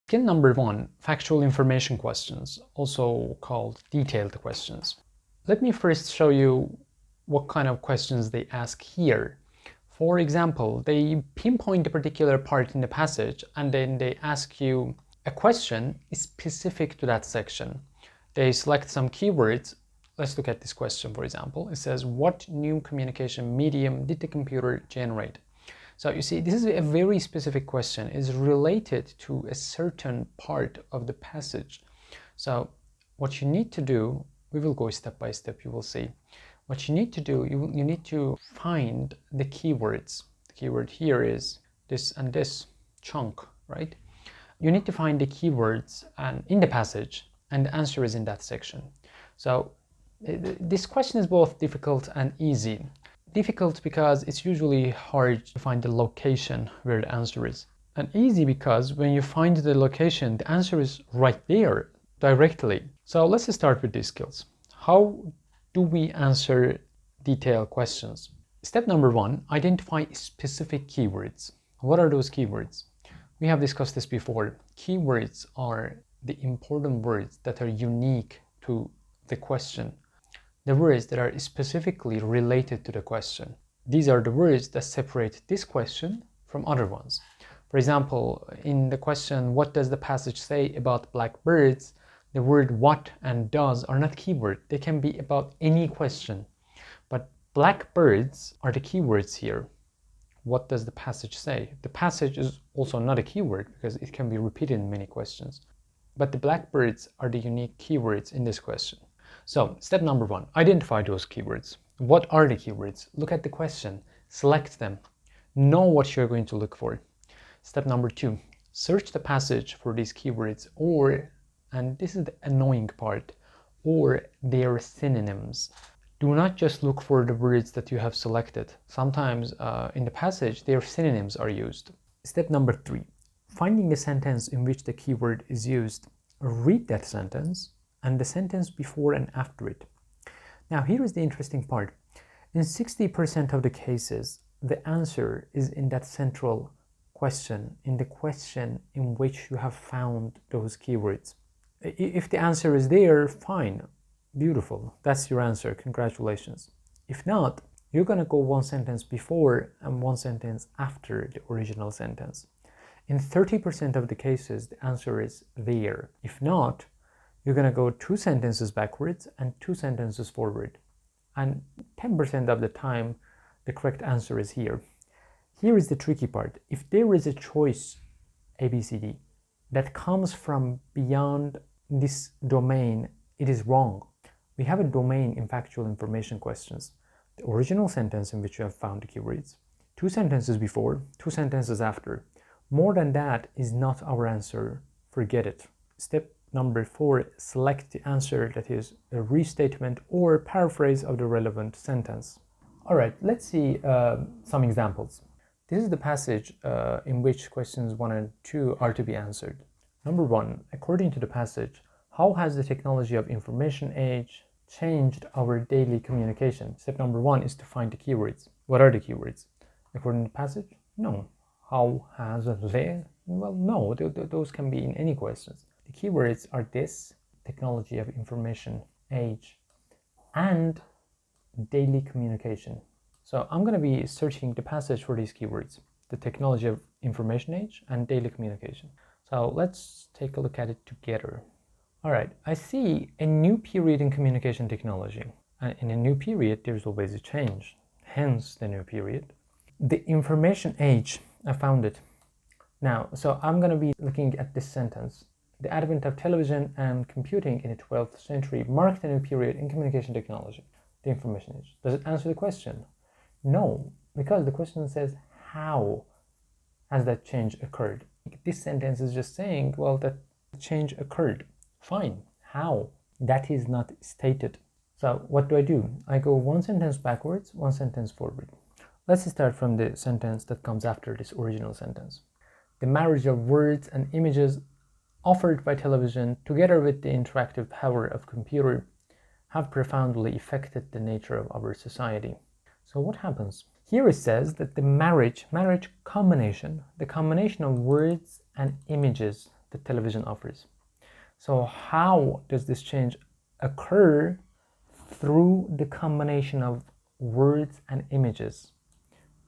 Skill number 1, factual information questions, also called detailed questions. Let me first show you what kind of questions they ask here. For example, they pinpoint a particular part in the passage and then they ask you a question specific to that section. They select some keywords. Let's look at this question, for example. It says, what new communication medium did the computer generate? So you see, this is a very specific question. It's related to a certain part of the passage. So what you need to do, we will go step by step, you will see. What you need to do, you need to find the keywords. The keyword here is this and this chunk, right? You need to find the keywords in the passage, and the answer is in that section. So this question is both difficult and easy. Difficult because it's usually hard to find the location where the answer is. And easy because when you find the location, the answer is right there, directly. So let's start with these skills. How do we answer detailed questions? Step number 1, identify specific keywords. What are those keywords? We have discussed this before. Keywords are the important words that are unique to the question. The words that are specifically related to the question. These are the words that separate this question from other ones. For example, in the question, what does the passage say about black birds? The word what and does are not keyword. They can be about any question. But black birds are the keywords here. What does the passage say? The passage is also not a keyword because it can be repeated in many questions. But the black birds are the unique keywords in this question. So, step number 1, identify those keywords. What are the keywords? Look at the question, select them, know what you're going to look for. Step number 2, search the passage for these keywords or, and this is the annoying part, or their synonyms. Do not just look for the words that you have selected. Sometimes in the passage, their synonyms are used. Step number 3, finding a sentence in which the keyword is used. Read that sentence and the sentence before and after it. Now here is the interesting part. In 60% of the cases, the answer is in that central question, in the question in which you have found those keywords. If the answer is there, fine, beautiful, that's your answer, congratulations. If not, you're going to go one sentence before and one sentence after the original sentence. In 30% of the cases, the answer is there. If not, you're going to go 2 sentences backwards and 2 sentences forward. And 10% of the time, the correct answer is here. Here is the tricky part. If there is a choice, A, B, C, D, that comes from beyond this domain, it is wrong. We have a domain in factual information questions. The original sentence in which you have found the keywords, 2 sentences before, 2 sentences after. More than that is not our answer. Forget it. Step number 4, select the answer that is a restatement or paraphrase of the relevant sentence. All right, let's see some examples. This is the passage in which questions 1 and 2 are to be answered. Number 1, according to the passage, how has the technology of information age changed our daily communication? Step number 1 is to find the keywords. What are the keywords? According to the passage? No. How has the? Well, no, those can be in any questions. The keywords are this, technology of information age, and daily communication. So I'm going to be searching the passage for these keywords, the technology of information age and daily communication. So let's take a look at it together. All right, I see a new period in communication technology. And in a new period, there's always a change, hence the new period. The information age, I found it. Now, so I'm going to be looking at this sentence. The advent of television and computing in the 12th century marked a new period in communication technology, the information age. Does it answer the question? No, because the question says, how has that change occurred? This sentence is just saying, well, that change occurred. Fine. How? That is not stated. So what do? I go 1 sentence backwards, 1 sentence forward. Let's start from the sentence that comes after this original sentence. The marriage of words and images offered by television, together with the interactive power of computer, have profoundly affected the nature of our society. So what happens? Here it says that the marriage combination, the combination of words and images that television offers. So how does this change occur? Through the combination of words and images.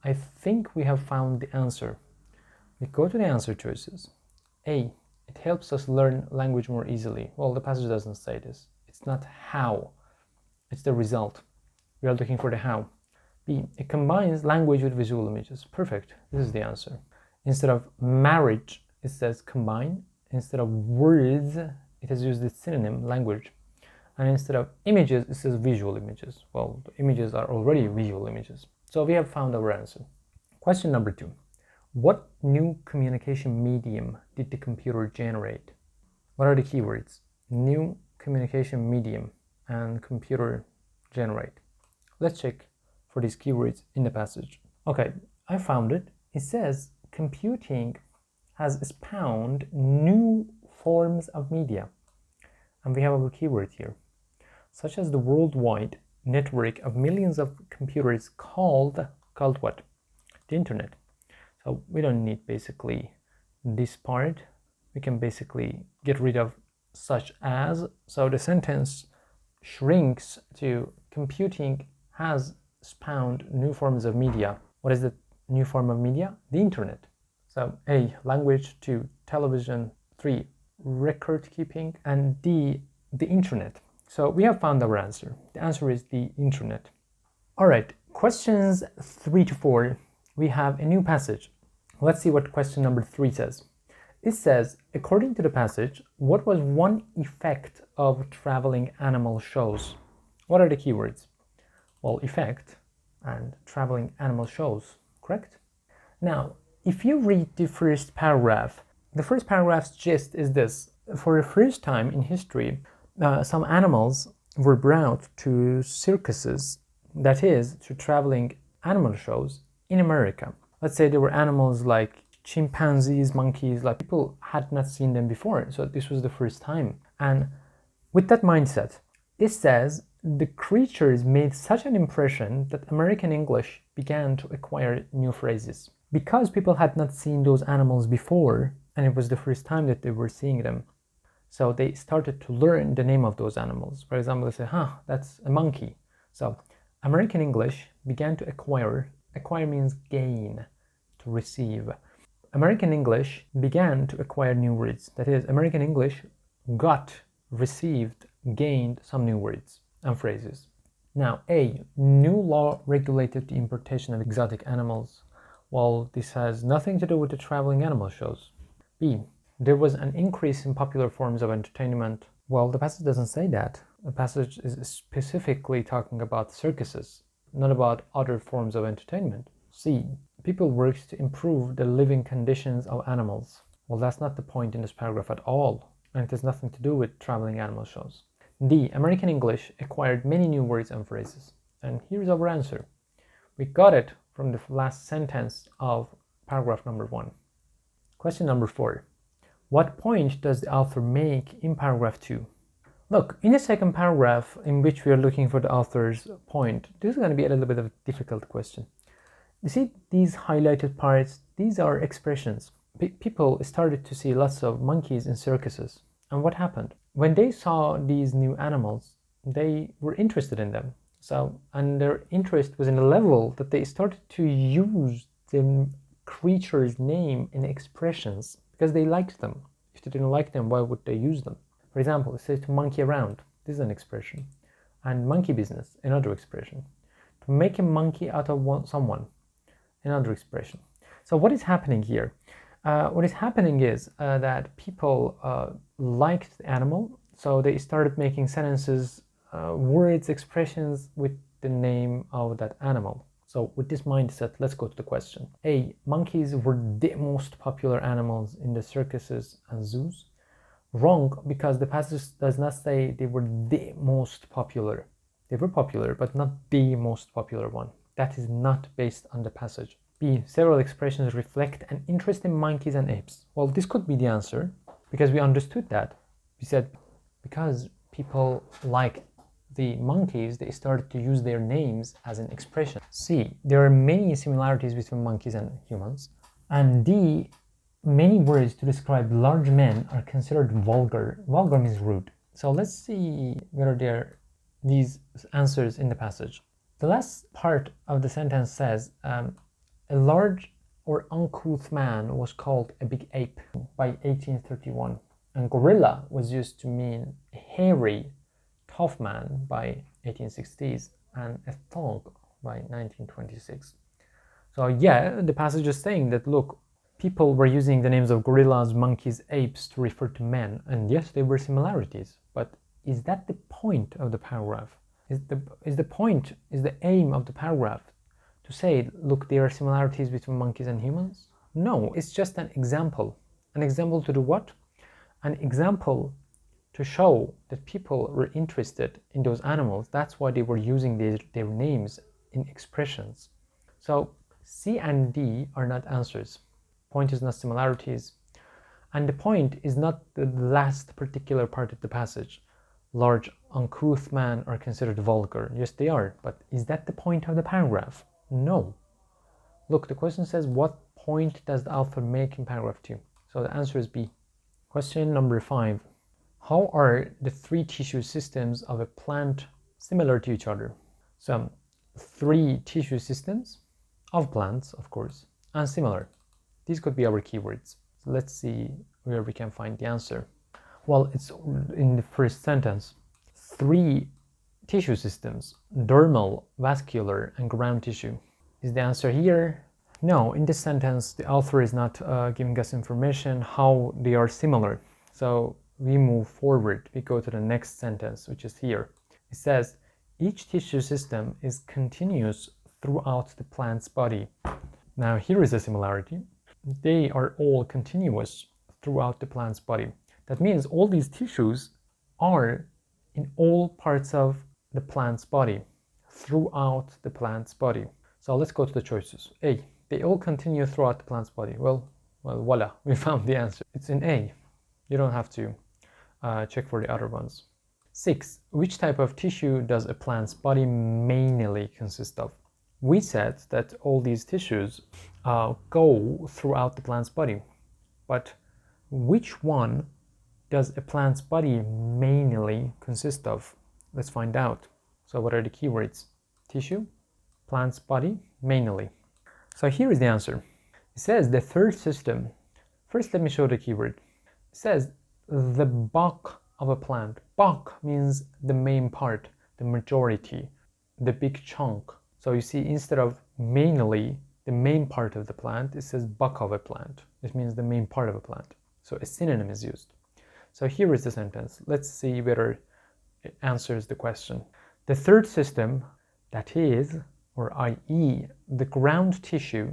I think we have found the answer. We go to the answer choices. A, it helps us learn language more easily. Well, the passage doesn't say this. It's not how, it's the result. We are looking for the how. B, it combines language with visual images. Perfect, this is the answer. Instead of marriage, it says combine. Instead of words, it has used the synonym language. And instead of images, it says visual images. Well, the images are already visual images. So we have found our answer. Question number 2. What new communication medium did the computer generate? What are the keywords? New communication medium and computer generate. Let's check for these keywords in the passage. Okay, I found it. It says computing has spawned new forms of media. And we have our keyword here, such as the worldwide network of millions of computers called what? The internet. So we don't need basically this part. We can basically get rid of such as. So the sentence shrinks to computing has spawned new forms of media. What is the new form of media? The internet. So A, language, 2, television, 3, record keeping, and D, the internet. So we have found our answer. The answer is the internet. All right, questions 3 to 4. We have a new passage. Let's see what question number 3 says. It says, according to the passage, what was one effect of traveling animal shows? What are the keywords? Well, effect and traveling animal shows, correct? Now, if you read the first paragraph, the first paragraph's gist is this. For the first time in history, some animals were brought to circuses, that is, to traveling animal shows in America. Let's say there were animals like chimpanzees, monkeys, like people had not seen them before, so this was the first time. And with that mindset, it says the creatures made such an impression that American English began to acquire new phrases. Because people had not seen those animals before, and it was the first time that they were seeing them, so they started to learn the name of those animals. For example, they say, that's a monkey. So American English began to acquire means gain, to receive. American English began to acquire new words. That is, American English got, received, gained some new words and phrases. Now, A, new law regulated the importation of exotic animals. Well, this has nothing to do with the traveling animal shows. B, there was an increase in popular forms of entertainment. Well, the passage doesn't say that. The passage is specifically talking about circuses, not about other forms of entertainment. C, people worked to improve the living conditions of animals. Well, that's not the point in this paragraph at all, and it has nothing to do with traveling animal shows. D, American English acquired many new words and phrases. And here's our answer. We got it from the last sentence of paragraph number 1. Question number 4. What point does the author make in paragraph 2? Look, in the second paragraph in which we are looking for the author's point, this is going to be a little bit of a difficult question. You see these highlighted parts? These are expressions. People started to see lots of monkeys in circuses. And what happened? When they saw these new animals, they were interested in them. And their interest was in a level that they started to use the creature's name in expressions because they liked them. If they didn't like them, why would they use them? For example, it says to monkey around. This is an expression. And monkey business, another expression. To make a monkey out of someone, another expression. So what is happening here? What is happening is that people liked the animal, so they started making sentences, words, expressions with the name of that animal. So with this mindset, let's go to the question. A, monkeys were the most popular animals in the circuses and zoos. Wrong, because the passage does not say they were the most popular. They were popular, but not the most popular one. That is not based on the passage. B, several expressions reflect an interest in monkeys and apes. Well, this could be the answer, because we understood that. We said, because people liked the monkeys, they started to use their names as an expression. C, there are many similarities between monkeys and humans. And D, Many words to describe large men are considered vulgar. Vulgar means rude. So let's see whether there are these answers in the passage. The last part of the sentence says, a large or uncouth man was called a big ape by 1831. And gorilla was used to mean a hairy, tough man by 1860s and a thug by 1926. So yeah, the passage is saying that, look, people were using the names of gorillas, monkeys, apes to refer to men, and yes, there were similarities, but is that the point of the paragraph? Is the aim of the paragraph to say, look, there are similarities between monkeys and humans? No, it's just an example. An example to do what? An example to show that people were interested in those animals. That's why they were using their names in expressions. So C and D are not answers. Point is not similarities. And the point is not the last particular part of the passage. Large, uncouth men are considered vulgar. Yes, they are. But is that the point of the paragraph? No. Look, the question says, what point does the author make in paragraph 2? So the answer is B. Question number 5. How are the three tissue systems of a plant similar to each other? So, three tissue systems of plants, of course, and similar. These could be our keywords. So let's see where we can find the answer. Well, it's in the first sentence. Three tissue systems, dermal, vascular, and ground tissue. Is the answer here? No, in this sentence, the author is not giving us information how they are similar. So we move forward. We go to the next sentence, which is here. It says, each tissue system is continuous throughout the plant's body. Now, here is a similarity. They are all continuous throughout the plant's body. That means all these tissues are in all parts of the plant's body, throughout the plant's body. So let's go to the choices. A, they all continue throughout the plant's body. Well, voila, we found the answer. It's in A. You don't have to check for the other ones. 6, which type of tissue does a plant's body mainly consist of? We said that all these tissues go throughout the plant's body, but which one does a plant's body mainly consist of? Let's find out. So what are the keywords? Tissue, plant's body, mainly. So here is the answer. It says the third system. First, let me show the keyword. It says the bulk of a plant. Bulk means the main part, the majority, the big chunk. So you see, instead of mainly, the main part of the plant, it says bulk of a plant. It means the main part of a plant. So a synonym is used. So here is the sentence. Let's see whether it answers the question. The third system, that is, or i.e., the ground tissue,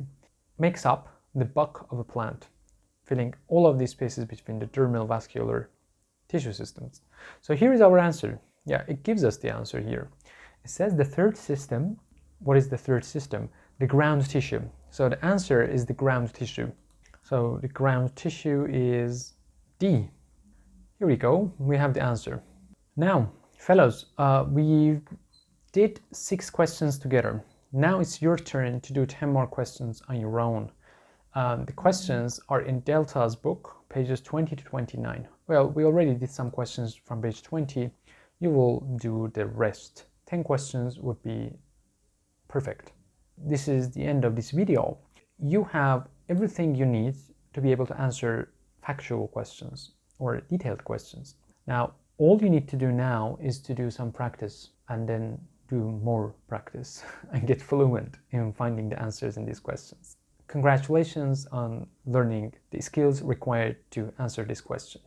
makes up the bulk of a plant, filling all of these spaces between the dermal vascular tissue systems. So here is our answer. Yeah, it gives us the answer here. It says the third system. What is the third system? The ground tissue. So the answer is the ground tissue. So the ground tissue is D. Here we go. We have the answer. Now, fellows, we did 6 questions together. Now it's your turn to do 10 more questions on your own. The questions are in Delta's book, pages 20 to 29. Well, we already did some questions from page 20. You will do the rest. 10 questions would be perfect. This is the end of this video. You have everything you need to be able to answer factual questions or detailed questions. Now, all you need to do now is to do some practice and then do more practice and get fluent in finding the answers in these questions. Congratulations on learning the skills required to answer this question.